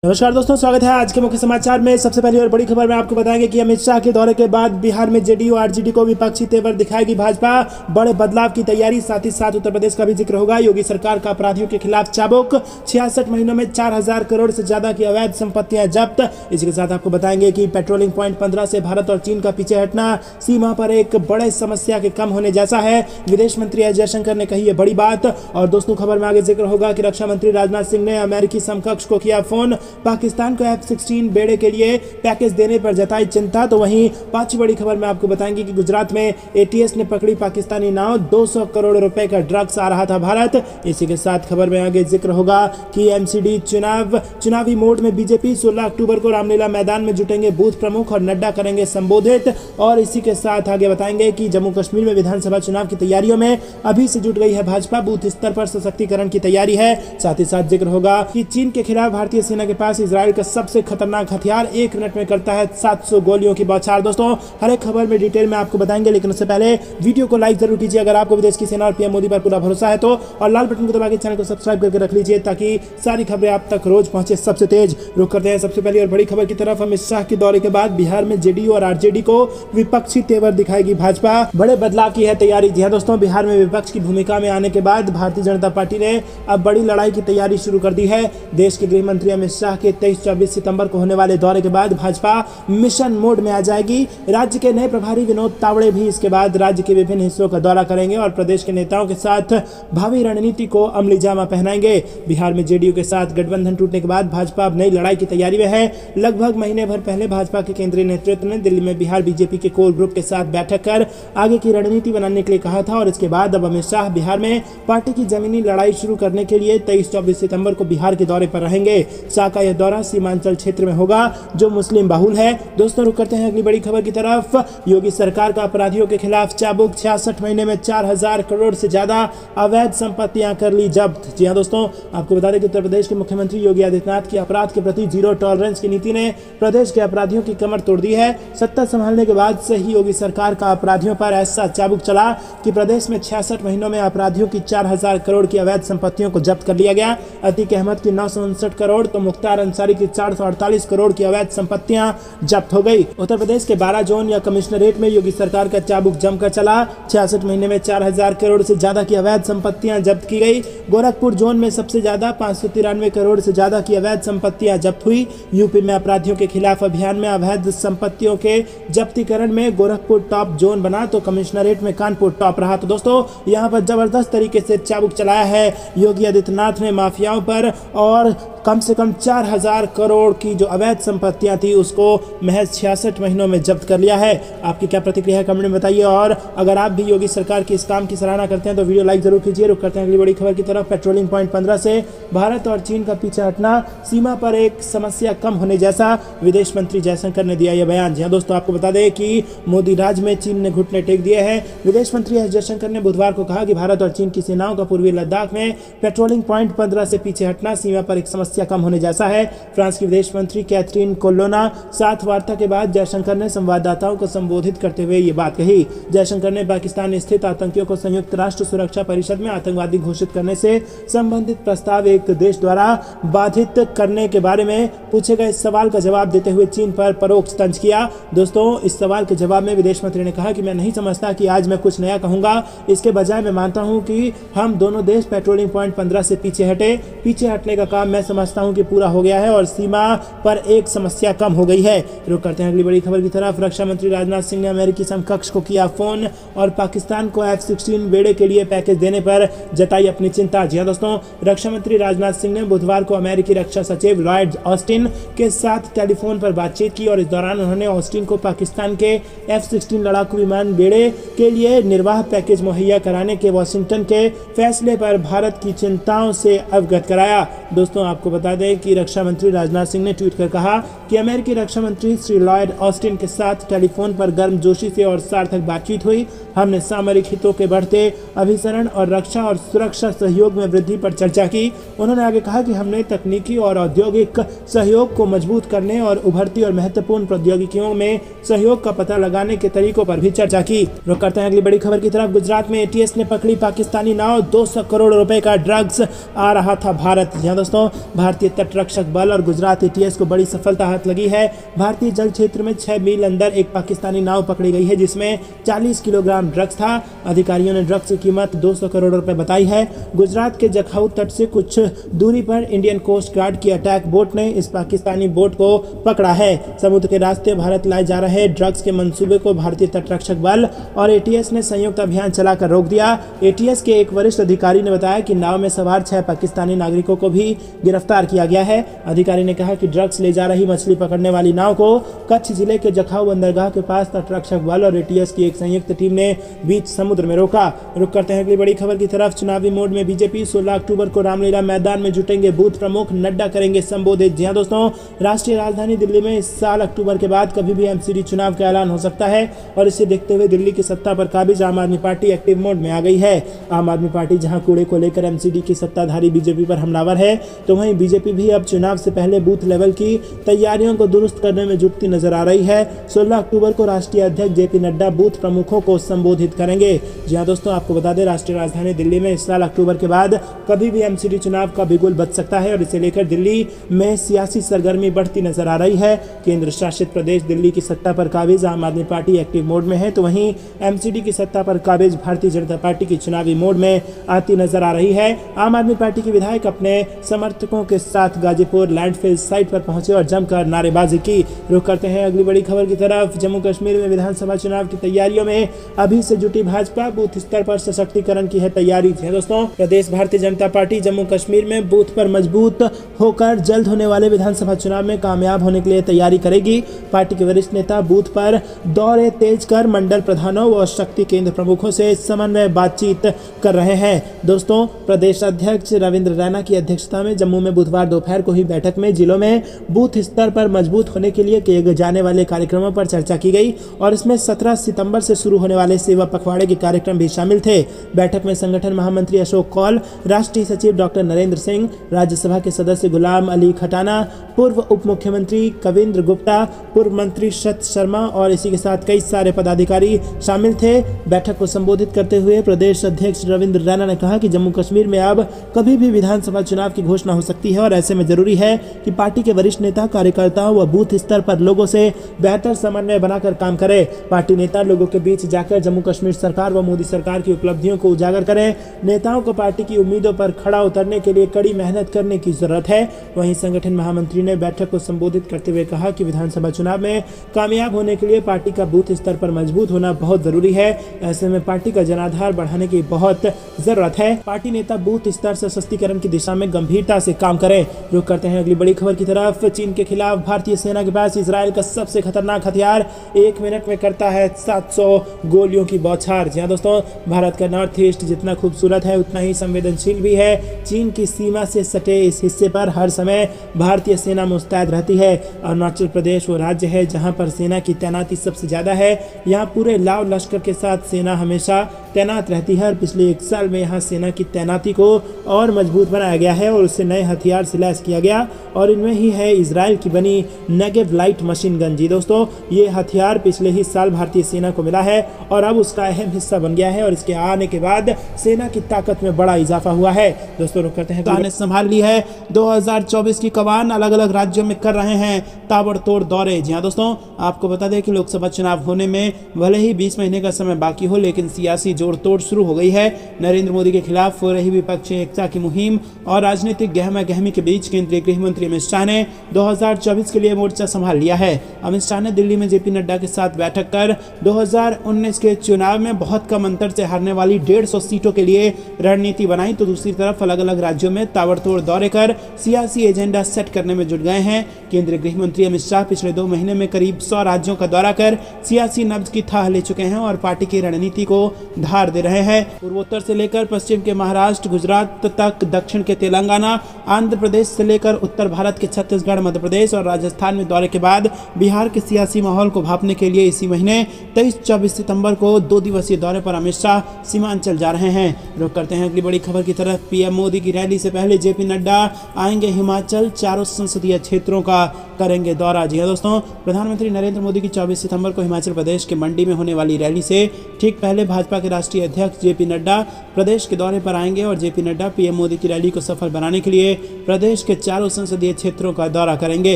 नमस्कार दोस्तों, स्वागत है आज के मुख्य समाचार में। सबसे पहली और बड़ी खबर में आपको बताएंगे कि अमित शाह के दौरे के बाद बिहार में जेडीयू आरजेडी को विपक्षी तेवर दिखाएगी भाजपा। बड़े बदलाव की तैयारी, साथ ही साथ उत्तर प्रदेश का भी जिक्र होगा। योगी सरकार का अपराधियों के खिलाफ चाबुक, 66 महीनों में 4000 करोड़ से ज्यादा की अवैध संपत्तियां जब्त। इसी के साथ आपको बताएंगे कि पेट्रोलिंग पॉइंट 15 से भारत और चीन का पीछे हटना सीमा पर एक बड़े समस्या के कम होने जैसा है। विदेश मंत्री एस जयशंकर ने कही है बड़ी बात। और दोस्तों, खबर में आगे जिक्र होगा कि रक्षा मंत्री राजनाथ सिंह ने अमेरिकी समकक्ष को किया फोन। पाकिस्तान को F-16 बेड़े के लिए पैकेज देने पर जताई चिंता। तो वहीं पांचवी बड़ी खबर में आपको बताएंगे कि गुजरात में एटीएस ने पकड़ी पाकिस्तानी नाव, 200 करोड़ रुपए का ड्रग्स आ रहा था भारत। इसी के साथ खबर में आगे जिक्र होगा कि एमसीडी चुनावी मोड में बीजेपी 16 अक्टूबर को रामलीला मैदान में जुटेंगे बूथ प्रमुख और नड्डा करेंगे संबोधित। और इसी के साथ आगे बताएंगे कि जम्मू कश्मीर में विधानसभा चुनाव की तैयारियों में अभी से जुट गई है भाजपा, बूथ स्तर पर सशक्तिकरण की तैयारी है। साथ ही साथ जिक्र होगा कि चीन के खिलाफ भारतीय सेना के पास इजराइल का सबसे खतरनाक हथियार 1 मिनट में करता है 700 गोलियों की बौछार। दोस्तों, हर एक खबर में डिटेल में आपको बताएंगे, लेकिन उससे पहले वीडियो को लाइक जरूर कीजिए अगर आपको विदेश की सेना और पीएम मोदी पर पूरा भरोसा है तो, और लाल बटन को दबा के चैनल को सब्सक्राइब करके रख लीजिए ताकि सारी खबरें आप तक रोज पहुंचे सबसे तेज। रुक करते हैं सबसे पहली और बड़ी खबर की तरफ। अमित शाह के दौरे के बाद बिहार में जेडीयू और आरजेडी को विपक्षी तेवर दिखाएगी भाजपा। बड़े बदलाव की है तैयारी। जी हां दोस्तों, बिहार में विपक्ष की भूमिका में आने के बाद भारतीय जनता पार्टी ने अब बड़ी लड़ाई की तैयारी शुरू कर दी है। देश के गृह मंत्री अमित शाह के 23-24 सितंबर को होने वाले दौरे के बाद भाजपा मिशन मोड में आ जाएगी। राज्य के नए प्रभारी विनोद तावड़े भी इसके बाद राज्य के विभिन्न हिस्सों का दौरा करेंगे और प्रदेश के नेताओं के साथ भावी रणनीति को अमली जामा पहनाएंगे। बिहार में जेडीयू के साथ गठबंधन टूटने के बाद भाजपा अब नई लड़ाई की तैयारी में है। लगभग महीने भर पहले भाजपा के केंद्रीय नेतृत्व ने दिल्ली में बिहार बीजेपी के कोर ग्रुप के साथ बैठक कर आगे की रणनीति बनाने के लिए कहा था। और इसके बाद अब अमित शाह बिहार में पार्टी की जमीनी लड़ाई शुरू करने के लिए 23-24 सितंबर को बिहार के दौरे पर रहेंगे। शाह का यह दौरा सीमांचल क्षेत्र में होगा जो मुस्लिम बहुल है। दोस्तों, रुक करते हैं अगली बड़ी खबर की तरफ। योगी सरकार का अपराधियों के खिलाफ चाबुक, 66 महीने में 4000 करोड़ से ज्यादा अवैध संपत्तियां कर ली जब्त। जी हां दोस्तों, आपको बता दें कि उत्तर प्रदेश के मुख्यमंत्री योगी आदित्यनाथ की अपराध के प्रति जीरो टॉलरेंस की नीति ने प्रदेश के अपराधियों की कमर तोड़ दी है। सत्ता संभालने के बाद से ही योगी सरकार का अपराधियों पर ऐसा चाबुक चला कि प्रदेश में 66 महीनों में अपराधियों की 4000 करोड़ की अवैध संपत्तियों को जब्त कर लिया गया। अतीक अहमद की 959 करोड़ तो मुख्तार अंसारी की 448 करोड़ की अवैध संपत्तियां जब्त हो गई। उत्तर प्रदेश के 12 जोन या कमिश्नरेट में योगी सरकार का चाबुक जमकर चला। 66 महीने में 4000 करोड़ से ज्यादा की अवैध संपत्तियां जब्त की गई। गोरखपुर जोन में सबसे ज्यादा 593 करोड़ से ज्यादा की अवैध संपत्तियां जब्त हुई। यूपी में अपराधियों के खिलाफ अभियान में अवैध संपत्तियों के जब्तीकरण में गोरखपुर टॉप जोन बना तो कमिश्नरेट में कानपुर टॉप रहा। तो दोस्तों, यहाँ पर जबरदस्त तरीके से चाबुक चलाया है योगी आदित्यनाथ ने माफियाओं पर, और कम से कम 4000 करोड़ की जो अवैध संपत्तियां थी उसको महज 66 महीनों में जब्त कर लिया है। आपकी क्या प्रतिक्रिया है कमेंट में बताइए। और अगर आप भी योगी सरकार की इस काम की सराहना करते हैं तो वीडियो लाइक जरूर कीजिए। रुक करते हैं अगली बड़ी खबर की तरफ। पेट्रोलिंग पॉइंट 15 से भारत और चीन का पीछे हटना सीमा पर एक समस्या कम होने जैसा, विदेश मंत्री जयशंकर ने दिया यह बयान। जी दोस्तों, आपको बता दें कि मोदी राज में चीन ने घुटने टेक दिए हैं। विदेश मंत्री एस जयशंकर ने बुधवार को कहा कि भारत और चीन की सेनाओं का पूर्वी लद्दाख में पेट्रोलिंग पॉइंट 15 से पीछे हटना सीमा पर एक समस्या कम होने जैसा है। फ्रांस की विदेश मंत्री कैथरीन कोलोना साथ वार्ता के बाद जयशंकर ने संवाददाताओं को संबोधित करते हुए ये बात कही। जयशंकर ने पाकिस्तान स्थित आतंकियों को संयुक्त राष्ट्र सुरक्षा परिषद में आतंकवादी घोषित करने से संबंधित प्रस्ताव एक देश द्वारा बाधित करने के बारे में पूछे गए सवाल का जवाब देते हुए चीन पर परोक्ष तंज किया। दोस्तों, इस सवाल के जवाब में विदेश मंत्री ने कहा कि मैं नहीं समझता कि आज मैं कुछ नया कहूंगा, इसके बजाय मैं मानता हूं कि हम दोनों देश पेट्रोलिंग पॉइंट 15 से पीछे हटने का काम मैं समझता हूं कि पूरा हो गया है और सीमा पर एक समस्या कम हो गई है। रुक करते हैं अगली बड़ी खबर की तरफ। रक्षा मंत्री राजनाथ सिंह ने अमेरिकी समकक्ष को किया फोन और पाकिस्तान को F-16 बेड़े के लिए पैकेज देने पर जताई अपनी चिंता। जी हां दोस्तों, रक्षा मंत्री राजनाथ सिंह ने बुधवार को अमेरिकी रक्षा सचिव लॉयड ऑस्टिन के साथ टेलीफोन पर बातचीत की और इस दौरान उन्होंने ऑस्टिन को पाकिस्तान के F-16 लड़ाकू विमान बेड़े के लिए निर्वाह पैकेज मुहैया कराने के वाशिंगटन के फैसले पर भारत की चिंताओं से अवगत कराया। दोस्तों, आपको बता दें कि रक्षा मंत्री राजनाथ सिंह ने ट्वीट कर कहा कि अमेरिकी रक्षा मंत्री श्री लॉयड ऑस्टिन के साथ टेलीफोन पर गर्मजोशी से और सार्थक बातचीत हुई। हमने सामरिक हितों के बढ़ते अभिसरण और रक्षा और सुरक्षा सहयोग में वृद्धि पर चर्चा की। उन्होंने आगे कहा कि हमने तकनीकी और औद्योगिक सहयोग को मजबूत करने और उभरती और महत्वपूर्ण प्रौद्योगिकियों में सहयोग का पता लगाने के तरीकों पर भी चर्चा की। रुक करते हैं अगली बड़ी खबर की तरफ। गुजरात में एटीएस ने पकड़ी पाकिस्तानी नाव, 200 करोड़ रुपए का ड्रग्स आ रहा था भारत। यहाँ दोस्तों, भारतीय तटरक्षक बल और गुजरात एटीएस को बड़ी सफलता हाथ लगी है। भारतीय जल क्षेत्र में 6 मील अंदर एक पाकिस्तानी नाव पकड़ी गई है जिसमें 40 किलोग्राम ड्रग्स था। अधिकारियों ने ड्रग्स की कीमत 200 करोड़ रुपए बताई है। गुजरात के जखाऊ तट से कुछ दूरी पर इंडियन कोस्ट गार्ड की अटैक बोट ने इस पाकिस्तानी बोट को पकड़ा है। समुद्र के रास्ते भारत लाए जा रहे ड्रग्स के मंसूबे को भारतीय तटरक्षक बल और एटीएस ने संयुक्त अभियान चलाकर रोक दिया। एटीएस के एक वरिष्ठ अधिकारी ने बताया कि नाव में सवार 6 पाकिस्तानी नागरिकों को भी गिरफ्तार किया गया है। अधिकारी ने कहा कि ड्रग्स ले जा रही मछली पकड़ने वाली नाव को कच्छ जिले के जखाऊ बंदरगाह के पास तटरक्षक बल और एटीएस की एक संयुक्त टीम ने बीच समुद्र में रोका। रुक करते हैं अगली बड़ी खबर की तरफ। चुनावी मोड में बीजेपी 16 अक्टूबर को रामलीला मैदान में जुटेंगे बूथ प्रमुख, नड्डा करेंगे संबोधित। जी हां दोस्तों, राष्ट्रीय राजधानी दिल्ली में इस साल अक्टूबर के बाद कभी भी एमसीडी चुनाव का ऐलान हो सकता है और इसे देखते हुए दिल्ली की सत्ता पर काबिज आम आदमी पार्टी एक्टिव मोड में आ गई है। आम आदमी पार्टी जहां कूड़े को लेकर एमसीडी की सत्ताधारी बीजेपी पर हमलावर है, तो वहीं बीजेपी भी अब चुनाव से पहले बूथ लेवल की तैयारियों को दुरुस्त करने में जुटती नजर आ रही है। 16 अक्टूबर को राष्ट्रीय अध्यक्ष जेपी नड्डा बूथ प्रमुखों को संबोधित करेंगे। जी हां दोस्तों, आपको बता दें राष्ट्रीय राजधानी दिल्ली में इस साल अक्टूबर के बाद कभी भी एमसीडी चुनाव का बिगुल बच सकता है और इसे लेकर दिल्ली में सियासी सरगर्मी बढ़ती नजर आ रही है। केंद्र शासित प्रदेश दिल्ली की सत्ता पर काबिज आम आदमी पार्टी एक्टिव मोड में है, तो वहीं एमसीडी की सत्ता पर काबिज भारतीय जनता पार्टी की चुनावी मोड में आती नजर आ रही है। आम आदमी पार्टी के विधायक अपने समर्थकों के साथ गाजीपुर लैंडफिल साइट पर पहुंचे और जमकर नारेबाजी की। रुक करते हैं अगली बड़ी खबर की तरफ। जम्मू कश्मीर में विधानसभा चुनाव की तैयारियों में अभी से जुटी भाजपा, बूथ स्तर पर सशक्तिकरण की है तैयारी। दोस्तों, प्रदेश भारतीय जनता पार्टी जम्मू कश्मीर में बूथ पर मजबूत होकर जल्द होने वाले विधानसभा चुनाव में कामयाब होने के लिए तैयारी करेगी। पार्टी के वरिष्ठ नेता बूथ पर दौरे तेज कर मंडल प्रधानों व शक्ति केंद्र प्रमुखों से समन्वय बातचीत कर रहे हैं। दोस्तों, प्रदेश अध्यक्ष रविंद्र रैना की अध्यक्षता में जम्मू में बुधवार दोपहर को हुई बैठक में जिलों में बूथ स्तर पर मजबूत होने के लिए किए जाने वाले कार्यक्रमों पर चर्चा की गई और इसमें 17 सितंबर से शुरू होने वाले सेवा पखवाड़े के कार्यक्रम भी शामिल थे। बैठक में संगठन महामंत्री अशोक कौल, राष्ट्रीय सचिव डॉक्टर नरेंद्र सिंह, राज्यसभा के सदस्य गुलाम अली खटाना, पूर्व उप मुख्यमंत्री कविंद्र गुप्ता, पूर्व मंत्री शत शर्मा और इसी के साथ कई सारे पदाधिकारी शामिल थे। बैठक को संबोधित करते हुए प्रदेश अध्यक्ष रविंद्र रैना ने कहा कि जम्मू कश्मीर में अब कभी भी विधानसभा चुनाव की घोषणा हो सकती है और ऐसे में जरूरी है कि पार्टी के वरिष्ठ नेता, कार्यकर्ताओं व बूथ स्तर पर लोगों से बेहतर समन्वय बनाकर काम करें। पार्टी नेता लोगों के बीच जाकर जम्मू कश्मीर सरकार व मोदी सरकार की उपलब्धियों को उजागर करें। नेताओं को पार्टी की उम्मीदों पर खड़ा उतरने के लिए कड़ी मेहनत करने की जरूरत है। वहीं संगठन महामंत्री ने बैठक को संबोधित करते हुए कहा कि विधानसभा चुनाव में कामयाब होने के लिए पार्टी का बूथ स्तर पर मजबूत होना बहुत जरूरी है। ऐसे में पार्टी का जनाधार बढ़ाने की बहुत जरूरत है। पार्टी नेता बूथ स्तर सशक्तिकरण की दिशा में गंभीरता से काम करें। रुक करते हैं अगली बड़ी खबर की तरफ। चीन के खिलाफ भारतीय सेना के पास इजराइल का सबसे खतरनाक हथियार 1 मिनट में करता है 700 गोलियों की बौछार। जी हां दोस्तों, भारत का नॉर्थ ईस्ट जितना खूबसूरत है उतना ही संवेदनशील भी है। चीन की सीमा से सटे इस हिस्से पर हर समय भारतीय सेना मुस्तैद रहती है। अरुणाचल प्रदेश वो राज्य है जहां पर सेना की तैनाती सबसे ज्यादा है। यहाँ पूरे लाव लश्कर के साथ सेना हमेशा तैनात रहती है और पिछले 1 साल में यहाँ सेना की तैनाती को और मजबूत बनाया गया है और उससे नए हथियार से लैस किया गया और इनमें ही है इजराइल की बनी नेगेव लाइट मशीन गन। जी दोस्तों, ये हथियार पिछले ही साल भारतीय सेना को मिला है और अब उसका अहम हिस्सा बन गया है और इसके आने के बाद सेना की ताकत में बड़ा इजाफा हुआ है। दोस्तों, रुक करते हैं। तो ने संभाल ली है 2024 की कमान, अलग अलग राज्यों में कर रहे हैं ताबड़तोड़ दौरे। जी हाँ दोस्तों, आपको बता दें कि लोकसभा चुनाव होने में भले ही 20 महीने का समय बाकी हो, लेकिन सियासी जोड़ तोड़ शुरू हो गई है। नरेंद्र मोदी के खिलाफ हो रही विपक्षी एकता की मुहिम और राजनीतिक गहमा गहमी के बीच केंद्रीय गृह मंत्री अमित शाह ने 2024 के लिए मोर्चा संभाल लिया है। अमित शाह ने दिल्ली में जेपी नड्डा के साथ बैठक कर 2019 के चुनाव में बहुत कम अंतर से हारने वाली 150 सीटों के लिए रणनीति बनाई, तो दूसरी तरफ अलग अलग राज्यों में ताबड़तोड़ दौरे कर सियासी एजेंडा सेट करने में जुट गए हैं। केंद्रीय गृह मंत्री अमित शाह पिछले 2 महीने में करीब 100 राज्यों का दौरा कर सियासी नब्ज की थाह ले चुके हैं और पार्टी की रणनीति को धार दे रहे हैं। पूर्वोत्तर से लेकर पश्चिम के महाराष्ट्र, गुजरात तक, दक्षिण के तेलंगाना, आंध्र प्रदेश से लेकर उत्तर भारत के छत्तीसगढ़, मध्य प्रदेश और राजस्थान में दौरे के बाद बिहार के सियासी माहौल को भांपने के लिए इसी महीने 23-24 सितंबर को 2 दिवसीय दौरे पर अमित शाह सीमांचल जा रहे हैं। रुक करते हैं अगली बड़ी खबर की तरफ। पीएम मोदी की रैली से पहले जेपी नड्डा आएंगे हिमाचल, 4 संसदीय क्षेत्रों का करेंगे दौरा। जी हां दोस्तों, प्रधानमंत्री नरेंद्र मोदी की 24 सितंबर को हिमाचल प्रदेश के मंडी में होने वाली रैली से ठीक पहले भाजपा के राष्ट्रीय अध्यक्ष जेपी नड्डा प्रदेश के दौरे पर आएंगे और जेपी नड्डा पीएम मोदी की रैली को सफल बनाने के लिए प्रदेश के चारों संसदीय क्षेत्रों का दौरा करेंगे।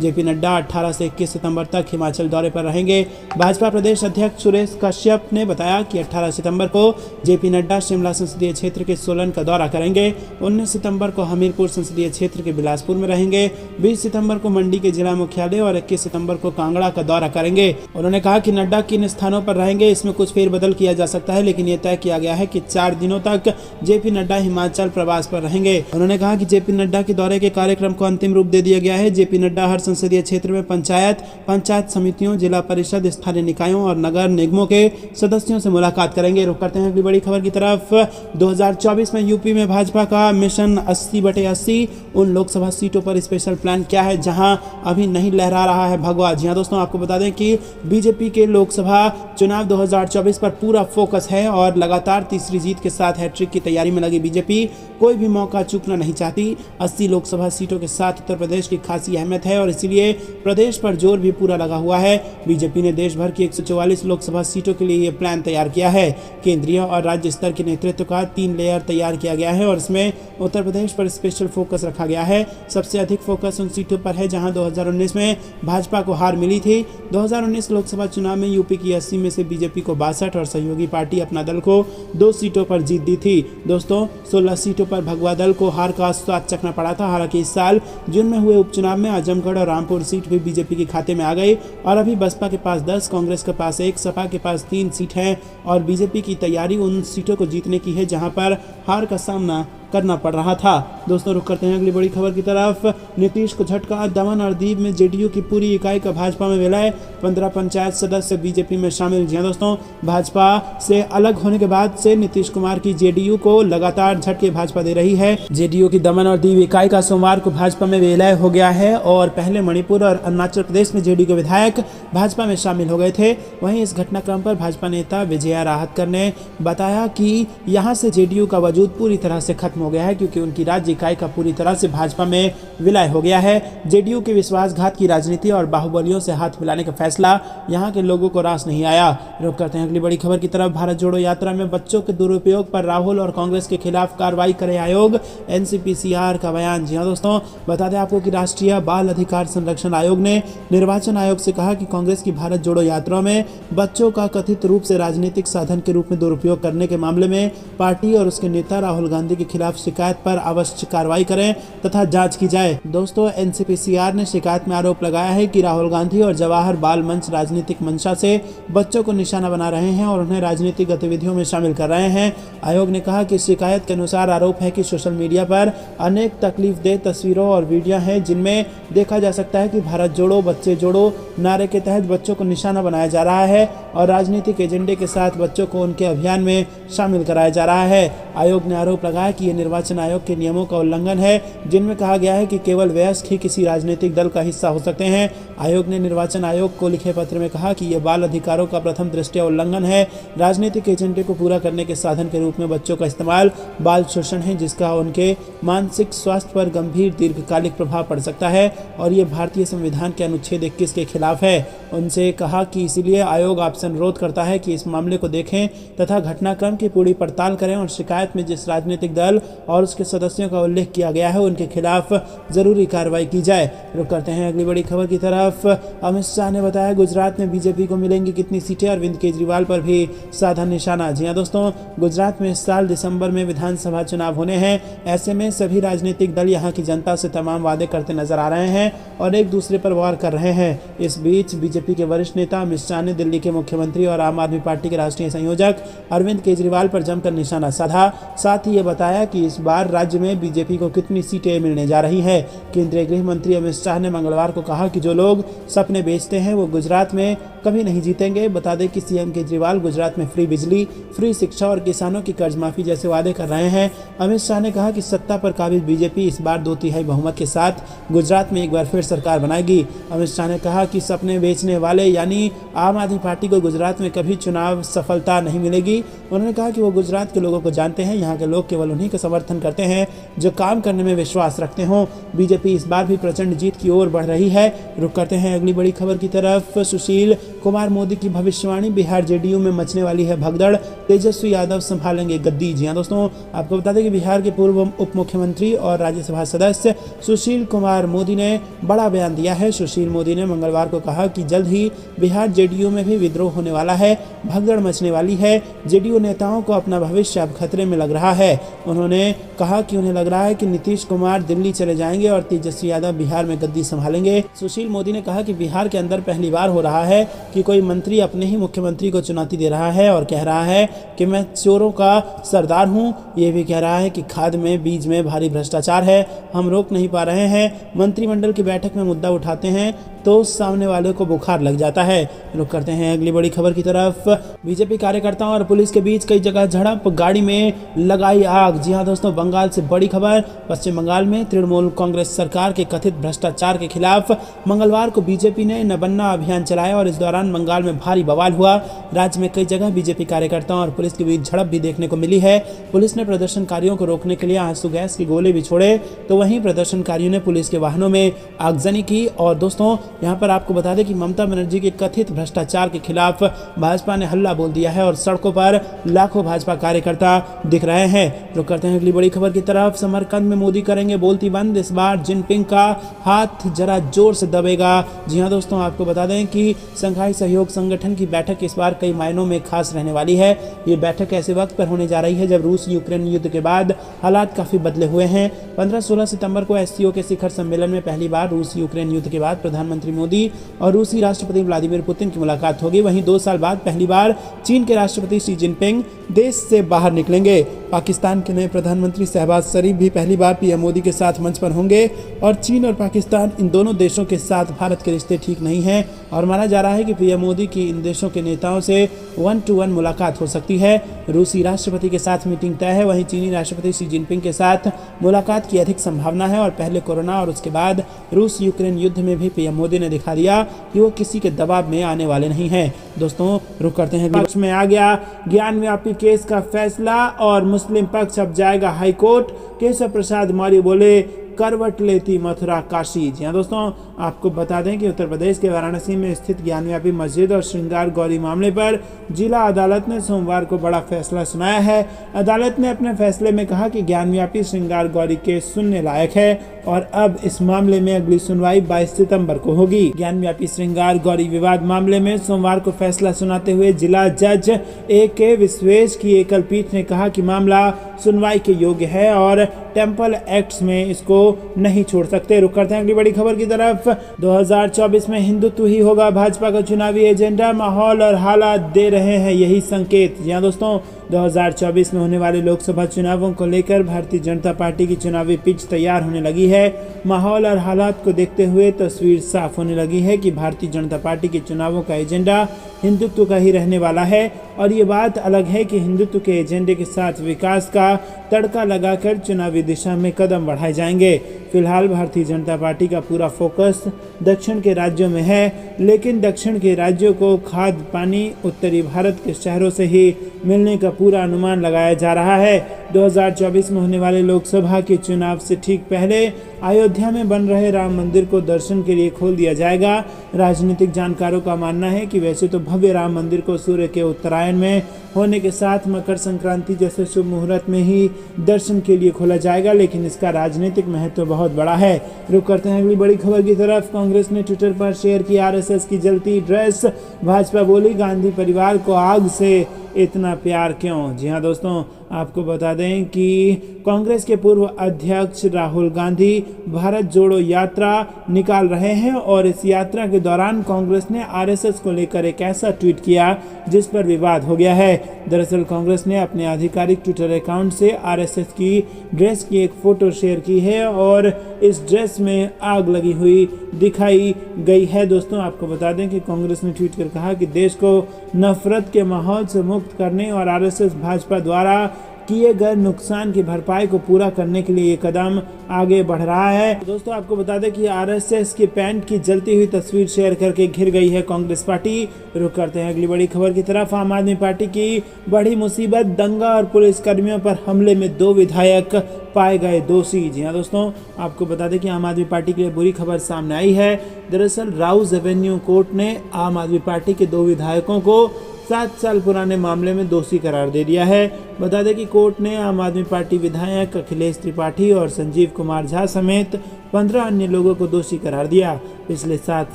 जेपी नड्डा 18 से 21 सितंबर तक हिमाचल दौरे पर रहेंगे। भाजपा प्रदेश अध्यक्ष सुरेश कश्यप ने बताया कि 18 सितंबर को जेपी नड्डा शिमला संसदीय क्षेत्र के सोलन का दौरा करेंगे। 19 सितंबर को हमीरपुर संसदीय क्षेत्र के बिलासपुर में रहेंगे। 20 सितंबर को मंडी के जिला मुख्यालय और 21 सितंबर को कांगड़ा का दौरा करेंगे। उन्होंने कहा कि नड्डा किन स्थानों पर रहेंगे इसमें कुछ फेरबदल किया जा सकता है, लेकिन यह तय किया गया है कि 4 दिनों तक जेपी नड्डा हिमाचल प्रवास पर रहेंगे। उन्होंने कहा कि जेपी नड्डा के दौरे के कार्यक्रम को अंतिम रूप दे दिया गया है। जेपी नड्डा हर संसदीय क्षेत्र में पंचायत समितियों, जिला परिषद, स्थानीय निकायों और नगर निगमों के सदस्यों से मुलाकात करेंगे। रुक करते हैं अगली बड़ी खबर की तरफ। 2024 में यूपी में भाजपा का मिशन 80/80। उन लोकसभा सीटों पर स्पेशल प्लान क्या है जहां अभी नहीं लहरा रहा है भगवा। जी हां दोस्तों, आपको बता दें कि बीजेपी के लोकसभा चुनाव 2024 पर पूरा फोकस है और लगातार तीसरी जीत के साथ हैट्रिक की तैयारी में लगी बीजेपी कोई भी मौका चूकना नहीं चाहती। 80 लोकसभा सीटों के साथ उत्तर प्रदेश की खासी अहमियत है और इसीलिए प्रदेश पर जोर भी पूरा लगा हुआ है। बीजेपी ने देश भर की 144 लोकसभा सीटों के लिए ये प्लान तैयार किया है। केंद्रीय और राज्य स्तर के नेतृत्व का 3 लेयर तैयार किया गया है और इसमें उत्तर प्रदेश पर स्पेशल फोकस रखा गया है। सबसे अधिक फोकस उन सीटों पर है जहां 2019 में भाजपा को हार मिली थी। 2019 लोकसभा चुनाव में यूपी की 80 में से बीजेपी को 62 और सहयोगी पार्टी अपना दल को 2 सीटों पर जीत दी थी। दोस्तों 16 सीटों पर भगवा दल को हार का स्वाद चखना पड़ा था। हालांकि इस साल जून में हुए उपचुनाव में आजमगढ़ और रामपुर सीट भी बीजेपी के खाते में आ गई और अभी बसपा के पास 10, कांग्रेस के पास 1, सपा के पास 3 सीट हैं और बीजेपी की तैयारी उन सीटों को जीतने की है जहां पर हार का सामना करना पड़ रहा था। दोस्तों रुक करते हैं अगली बड़ी खबर की तरफ। नीतीश को झटका, दमन और दीव में जेडीयू की पूरी इकाई का भाजपा में विलय। 15 पंचायत सदस्य बीजेपी में शामिल। जी दोस्तों, भाजपा से अलग होने के बाद से नीतीश कुमार की जेडीयू को लगातार झटके भाजपा दे रही है। जेडीयू की दमन और दीव इकाई का सोमवार को भाजपा में विलय हो गया है और पहले मणिपुर और अरुणाचल प्रदेश में जेडीयू के विधायक भाजपा में शामिल हो गए थे। वहीं इस घटनाक्रम पर भाजपा नेता विजया राहतकर ने बताया कि यहां से जेडीयू का वजूद पूरी तरह से खत्म हो गया है क्योंकि उनकी राज्य इकाई का पूरी तरह से भाजपा में विलय हो गया है। जेडीयू की विश्वासघात की राजनीति और बाहुबलियों से हाथ मिलाने का फैसला यहां के लोगों को रास नहीं आया। रुक करते हैं अगली बड़ी खबर की तरफ। भारत जोड़ो यात्रा में बच्चों के दुरुपयोग पर राहुल और कांग्रेस के खिलाफ कार्रवाई करे आयोग, एनसीपीसीआर का बयान। जी हां दोस्तों, बता दें आपको कि राष्ट्रीय बाल अधिकार संरक्षण आयोग ने निर्वाचन आयोग से कहा कि कांग्रेस की भारत जोड़ो यात्रा में बच्चों का कथित रूप से राजनीतिक साधन के रूप में दुरुपयोग करने के मामले में पार्टी और उसके नेता राहुल गांधी के खिलाफ शिकायत पर अवश्य कार्रवाई करें तथा जांच की जाए। दोस्तों, एनसीपीसीआर ने शिकायत में आरोप लगाया है कि राहुल गांधी और जवाहर बाल मंच राजनीतिक मंशा से बच्चों को निशाना बना रहे हैं और उन्हें राजनीतिक गतिविधियों में शामिल कर रहे हैं। आयोग ने कहा कि शिकायत के अनुसार आरोप है कि सोशल मीडिया पर अनेक तकलीफदेह तस्वीरों और वीडियो हैं जिनमें देखा जा सकता है कि भारत जोड़ो बच्चे जोड़ो नारे के तहत बच्चों को निशाना बनाया जा रहा है और राजनीतिक एजेंडे के साथ बच्चों को उनके अभियान में शामिल कराया जा रहा है। आयोग ने आरोप लगाया कि यह निर्वाचन आयोग के नियमों का उल्लंघन है जिनमें कहा गया है कि केवल वयस्क ही किसी राजनीतिक दल का हिस्सा हो सकते हैं। आयोग ने निर्वाचन आयोग को लिखे पत्र में कहा कि यह बाल अधिकारों का प्रथम दृष्टया उल्लंघन है। राजनीतिक एजेंडे को पूरा करने के साधन के रूप में बच्चों का इस्तेमाल बाल शोषण है जिसका उनके मानसिक स्वास्थ्य पर गंभीर दीर्घकालिक प्रभाव पड़ सकता है और ये भारतीय संविधान के अनुच्छेद 21 के खिलाफ है। उनसे कहा कि इसीलिए आयोग आपसे अनुरोध करता है कि इस मामले को देखें तथा घटनाक्रम की पूरी पड़ताल करें और शिकायत में जिस राजनीतिक दल और उसके सदस्यों का उल्लेख किया गया है उनके खिलाफ जरूरी कार्रवाई की जाए। रुक करते हैं अगली बड़ी खबर की तरफ। अमित शाह ने बताया गुजरात में बीजेपी को मिलेंगी कितनी सीटें, अरविंद केजरीवाल पर भी साधा निशाना। जी हां दोस्तों, गुजरात में इस साल दिसंबर में विधानसभा चुनाव होने हैं। ऐसे में सभी राजनीतिक दल यहां की जनता से तमाम वादे करते नजर आ रहे हैं और एक दूसरे पर वार कर रहे हैं। इस बीच बीजेपी के वरिष्ठ नेता अमित शाह ने दिल्ली के मुख्यमंत्री और आम आदमी पार्टी के राष्ट्रीय संयोजक अरविंद केजरीवाल पर जमकर निशाना साधा। साथ ही ये बताया कि इस बार राज्य में बीजेपी को कितनी सीटें मिलने जा रही है। केंद्रीय गृह मंत्री अमित शाह ने मंगलवार को कहा कि जो लोग सपने बेचते हैं वो गुजरात में कभी नहीं जीतेंगे। बता दें कि सीएम केजरीवाल गुजरात में फ्री बिजली, फ्री शिक्षा और किसानों की कर्ज माफी जैसे वादे कर रहे हैं। अमित शाह ने कहा कि सत्ता पर काबिज बीजेपी इस बार 2/3 बहुमत के साथ गुजरात में एक बार फिर सरकार बनाएगी। अमित शाह ने कहा कि सपने बेचने वाले यानी आम आदमी पार्टी को गुजरात में कभी चुनाव सफलता नहीं मिलेगी। उन्होंने कहा कि वो गुजरात के लोगों को जानते हैं। यहाँ के लोग केवल उन्हीं का समर्थन करते हैं जो काम करने में विश्वास रखते हों। बीजेपी इस बार भी प्रचंड जीत की ओर बढ़ रही है। रुक करते हैं अगली बड़ी खबर की तरफ। सुशील कुमार मोदी की भविष्यवाणी, बिहार जेडीयू में मचने वाली है भगदड़, तेजस्वी यादव संभालेंगे गद्दी। जी हाँ दोस्तों, आपको बता दें कि बिहार के पूर्व उप मुख्यमंत्री और राज्यसभा सदस्य सुशील कुमार मोदी ने बड़ा बयान दिया है। सुशील मोदी ने मंगलवार को कहा कि जल्द ही बिहार जेडीयू में भी विद्रोह होने वाला है, भगदड़ मचने वाली है। जेडीयू नेताओं को अपना भविष्य अब खतरे में लग रहा है। उन्होंने कहा कि उन्हें लग रहा है कि नीतीश कुमार दिल्ली चले जाएंगे और तेजस्वी यादव बिहार में गद्दी संभालेंगे। सुशील मोदी ने कहा कि बिहार के अंदर पहली बार हो रहा है कि कोई मंत्री अपने ही मुख्यमंत्री को चुनौती दे रहा है और कह रहा है कि मैं चोरों का सरदार हूं। ये भी कह रहा है कि खाद में बीज में भारी भ्रष्टाचार है, हम रोक नहीं पा रहे हैं। मंत्रिमंडल की बैठक में मुद्दा उठाते हैं तो सामने वाले को बुखार लग जाता है। रुक करते हैं अगली बड़ी खबर की तरफ। बीजेपी कार्यकर्ताओं और पुलिस के बीच कई जगह झड़प, गाड़ी में लगाई आग। जी हां दोस्तों, बंगाल से बड़ी खबर। पश्चिम बंगाल में तृणमूल कांग्रेस सरकार के कथित भ्रष्टाचार के खिलाफ मंगलवार को बीजेपी ने नबन्ना अभियान चलाया और इस दौरान बंगाल में भारी बवाल हुआ। राज्य में कई जगह बीजेपी कार्यकर्ताओं और पुलिस के बीच झड़प भी देखने को मिली है। पुलिस ने प्रदर्शनकारियों को रोकने के लिए आंसू गैस के गोले भी छोड़े, तो वहीं प्रदर्शनकारियों ने पुलिस के वाहनों में आगजनी की। और दोस्तों, यहाँ पर आपको बता दें कि ममता बनर्जी के कथित भ्रष्टाचार के खिलाफ भाजपा ने हल्ला बोल दिया है और सड़कों पर लाखों भाजपा कार्यकर्ता दिख रहे हैं। रुक करते हैं अगली बड़ी खबर की तरफ। समरकंद में मोदी करेंगे बोलती बंद, इस बार जिनपिंग का हाथ जरा जोर से दबेगा। जी हां दोस्तों, आपको बता दें कि शंघाई सहयोग संगठन की बैठक इस बार कई मायनों में खास रहने वाली है। ये बैठक ऐसे वक्त पर होने जा रही है जब रूस यूक्रेन युद्ध के बाद हालात काफी बदले हुए हैं। 15-16 सितंबर को एससीओ के शिखर सम्मेलन में पहली बार रूस यूक्रेन युद्ध के बाद प्रधानमंत्री मोदी और रूसी राष्ट्रपति व्लादिमीर पुतिन की मुलाकात होगी। वहीं 2 साल बाद पहली बार चीन के राष्ट्रपति शी जिनपिंग देश से बाहर निकलेंगे। पाकिस्तान के नए प्रधानमंत्री शहबाज शरीफ भी पहली बार पीएम मोदी के साथ मंच पर होंगे। और चीन और पाकिस्तान, इन दोनों देशों के साथ भारत के रिश्ते ठीक नहीं हैं और माना जा रहा है कि पीएम मोदी की इन देशों के नेताओं से 1-to-1 मुलाकात हो सकती है। रूसी राष्ट्रपति के साथ मीटिंग तय है, वहीं चीनी राष्ट्रपति शी जिनपिंग के साथ मुलाकात की अधिक संभावना है। और पहले कोरोना और उसके बाद रूस यूक्रेन युद्ध में भी पीएम मोदी ने दिखा दिया कि वो किसी के दबाव में आने वाले नहीं हैं। दोस्तों, रुक करते हैं। पक्ष में आ गया ज्ञानव्यापी केस का फैसला और मुस्लिम पक्ष अब जाएगा हाईकोर्ट। केशव प्रसाद मौर्य बोले करवट लेती मथुरा काशी। जी हाँ दोस्तों, आपको बता दें कि उत्तर प्रदेश के वाराणसी में स्थित ज्ञानव्यापी मस्जिद और श्रृंगार गौरी मामले पर जिला अदालत ने सोमवार को बड़ा फैसला सुनाया है। अदालत ने अपने फैसले में कहा कि ज्ञानव्यापी श्रृंगार गौरी केस सुनने लायक है और अब इस मामले में अगली सुनवाई 22 सितंबर को होगी। ज्ञानव्यापी श्रृंगार गौरी विवाद मामले में सोमवार को फैसला सुनाते हुए जिला जज A.K. विश्वेश की एकल पीठ ने कहा कि मामला सुनवाई के योग्य है और टेम्पल एक्ट्स में इसको नहीं छोड़ सकते। रुक करते हैं अगली बड़ी खबर की तरफ। 2024 में हिंदुत्व ही होगा भाजपा का चुनावी एजेंडा, माहौल और हालात दे रहे हैं यही संकेत। जी हाँ दोस्तों, 2024 में होने वाले लोकसभा चुनावों को लेकर भारतीय जनता पार्टी की चुनावी पिच तैयार होने लगी है। माहौल और हालात को देखते हुए तस्वीर साफ होने लगी है कि भारतीय जनता पार्टी के चुनावों का एजेंडा हिंदुत्व का ही रहने वाला है। और ये बात अलग है कि हिंदुत्व के एजेंडे के साथ विकास का तड़का लगाकर चुनावी दिशा में कदम बढ़ाए जाएंगे। फिलहाल भारतीय जनता पार्टी का पूरा फोकस दक्षिण के राज्यों में है, लेकिन दक्षिण के राज्यों को खाद्य पानी उत्तरी भारत के शहरों से ही मिलने का पूरा अनुमान लगाया जा रहा है। 2024 में होने वाले लोकसभा के चुनाव से ठीक पहले अयोध्या में बन रहे राम मंदिर को दर्शन के लिए खोल दिया जाएगा। राजनीतिक जानकारों का मानना है कि वैसे तो भव्य राम मंदिर को सूर्य के उत्तरायण में होने के साथ मकर संक्रांति जैसे शुभ मुहूर्त में ही दर्शन के लिए खोला जाएगा, लेकिन इसका राजनीतिक महत्व बहुत बड़ा है। रुक करते हैं अगली बड़ी खबर की तरफ। कांग्रेस ने ट्विटर पर शेयर की आरएसएस की जलती ड्रेस। भाजपा बोली गांधी परिवार को आग से इतना प्यार क्यों। जी हाँ दोस्तों, आपको बता दें कि कांग्रेस के पूर्व अध्यक्ष राहुल गांधी भारत जोड़ो यात्रा निकाल रहे हैं और इस यात्रा के दौरान कांग्रेस ने आरएसएस को लेकर एक ऐसा ट्वीट किया जिस पर विवाद हो गया है। दरअसल कांग्रेस ने अपने आधिकारिक ट्विटर अकाउंट से आरएसएस की ड्रेस की एक फोटो शेयर की है और इस ड्रेस में आग लगी हुई दिखाई गई है। दोस्तों, आपको बता दें कि कांग्रेस ने ट्वीट कर कहा कि देश को नफरत के माहौल से मुक्त करने और आरएसएस भाजपा द्वारा किए गए नुकसान की भरपाई को पूरा करने के लिए ये कदम आगे बढ़ रहा है। दोस्तों आपको बता दें कि आरएसएस की पैंट की जलती हुई तस्वीर शेयर करके घिर गई है कांग्रेस पार्टी। रुक करते हैं अगली बड़ी खबर की तरफ। आम आदमी पार्टी की बड़ी मुसीबत, दंगा और पुलिसकर्मियों पर हमले में 2 विधायक पाए गए दोषी। जी हाँ दोस्तों, आपको बता दें कि आम आदमी पार्टी के लिए बुरी खबर सामने आई है। दरअसल राउज एवेन्यू कोर्ट ने आम आदमी पार्टी के 2 विधायकों को 7 साल पुराने मामले में दोषी करार दे दिया है। बता दें कि कोर्ट ने आम आदमी पार्टी विधायक अखिलेश त्रिपाठी और संजीव कुमार झा समेत 15 अन्य लोगों को दोषी करार दिया। पिछले 7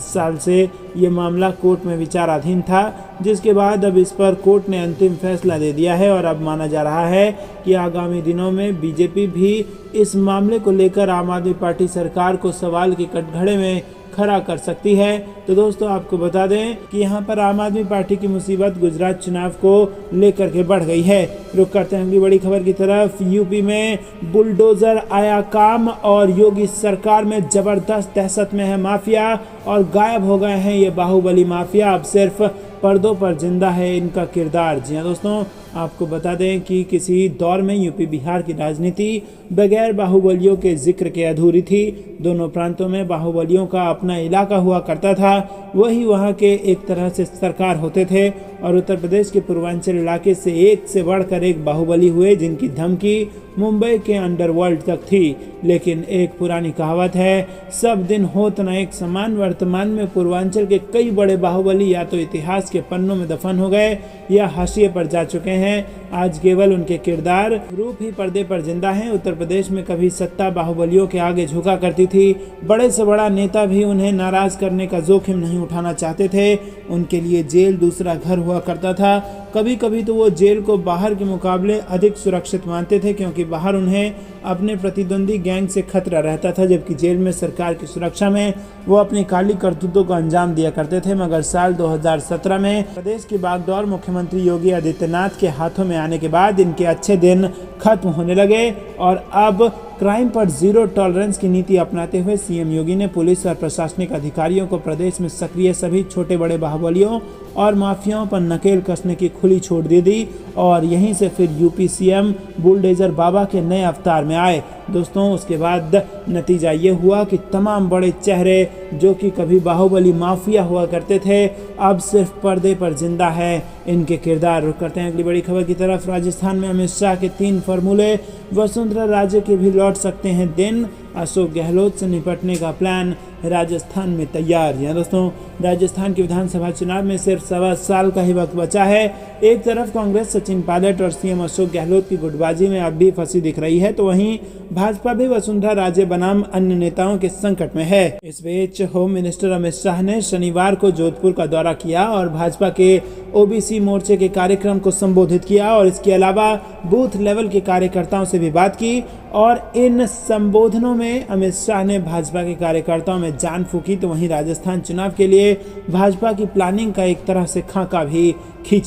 साल से ये मामला कोर्ट में विचाराधीन था, जिसके बाद अब इस पर कोर्ट ने अंतिम फैसला दे दिया है और अब माना जा रहा है कि आगामी दिनों में बीजेपी भी इस मामले को लेकर आम आदमी पार्टी सरकार को सवाल के कटघरे में खड़ा कर सकती है। तो दोस्तों आपको बता दें कि यहाँ पर आम आदमी पार्टी की मुसीबत गुजरात चुनाव को लेकर के बढ़ गई है। रुक करते हैं अगली बड़ी खबर की तरफ। यूपी में बुलडोजर आया काम और योगी सरकार में जबरदस्त दहशत में है माफिया और गायब हो गए हैं ये बाहुबली माफिया। अब सिर्फ पर्दों पर जिंदा है इनका किरदार। जी हाँ दोस्तों, आपको बता दें कि किसी दौर में यूपी बिहार की राजनीति बगैर बाहुबलियों के जिक्र के अधूरी थी। दोनों प्रांतों में बाहुबलियों का अपना इलाका हुआ करता था, वही वहाँ के एक तरह से सरकार होते थे और उत्तर प्रदेश के पूर्वांचल इलाके से एक से बढ़कर एक बाहुबली हुए, जिनकी धमकी मुंबई के अंडरवर्ल्ड तक थी। लेकिन एक पुरानी कहावत है, सब दिन होत न एक समान। वर्तमान में पूर्वांचल के कई बड़े बाहुबली या तो इतिहास के पन्नों में दफन हो गए या हाशिए पर जा चुके हैं। आज केवल उनके किरदार रूप ही पर्दे पर जिंदा हैं। उत्तर प्रदेश में कभी सत्ता बाहुबलियों के आगे झुका करती थी। बड़े से बड़ा नेता भी उन्हें नाराज करने का जोखिम नहीं उठाना चाहते थे। उनके लिए जेल दूसरा घर हुआ करता था। कभी कभी तो वो जेल को बाहर के मुकाबले अधिक सुरक्षित मानते थे, क्योंकि बाहर उन्हें अपने प्रतिद्वंदी गैंग से खतरा रहता था, जबकि जेल में सरकार की सुरक्षा में वो अपनी काली करतूतों को अंजाम दिया करते थे। मगर साल 2017 में प्रदेश की बागडोर मुख्यमंत्री योगी आदित्यनाथ के हाथों में आने के बाद इनके अच्छे दिन खत्म होने लगे और अब क्राइम पर जीरो टॉलरेंस की नीति अपनाते हुए सीएम योगी ने पुलिस और प्रशासनिक अधिकारियों को प्रदेश में सक्रिय सभी छोटे बड़े बाहुबलियों और माफियाओं पर नकेल कसने की खुली छूट दे दी और यहीं से फिर यूपी सीएम बुलडोजर बाबा के नए अवतार में आए। दोस्तों उसके बाद नतीजा ये हुआ कि तमाम बड़े चेहरे जो कि कभी बाहुबली माफिया हुआ करते थे, अब सिर्फ पर्दे पर जिंदा है इनके किरदार। रुक करते हैं अगली बड़ी खबर की तरफ। राजस्थान में अमित शाह के 3 फॉर्मूले, वसुंधरा राजे के भी लौट सकते हैं दिन। अशोक गहलोत से निपटने का प्लान राजस्थान में तैयार। जी दोस्तों, राजस्थान के विधानसभा चुनाव में सिर्फ 1.25 साल का ही वक्त बचा है। एक तरफ कांग्रेस सचिन पायलट और सीएम अशोक गहलोत की गुटबाजी में अब भी फंसी दिख रही है, तो वहीं भाजपा भी वसुंधरा राजे बनाम अन्य नेताओं के संकट में है। इस बीच होम मिनिस्टर अमित शाह ने शनिवार को जोधपुर का दौरा किया और भाजपा के ओबीसी मोर्चे के कार्यक्रम को संबोधित किया और इसके अलावा बूथ लेवल के कार्यकर्ताओं से भी बात की। और इन संबोधनों में अमित शाह ने भाजपा के कार्यकर्ताओं में जान फूकी, तो वहीं राजस्थान चुनाव के लिए भाजपा की प्लानिंग का एक तरह से खाका भी खींच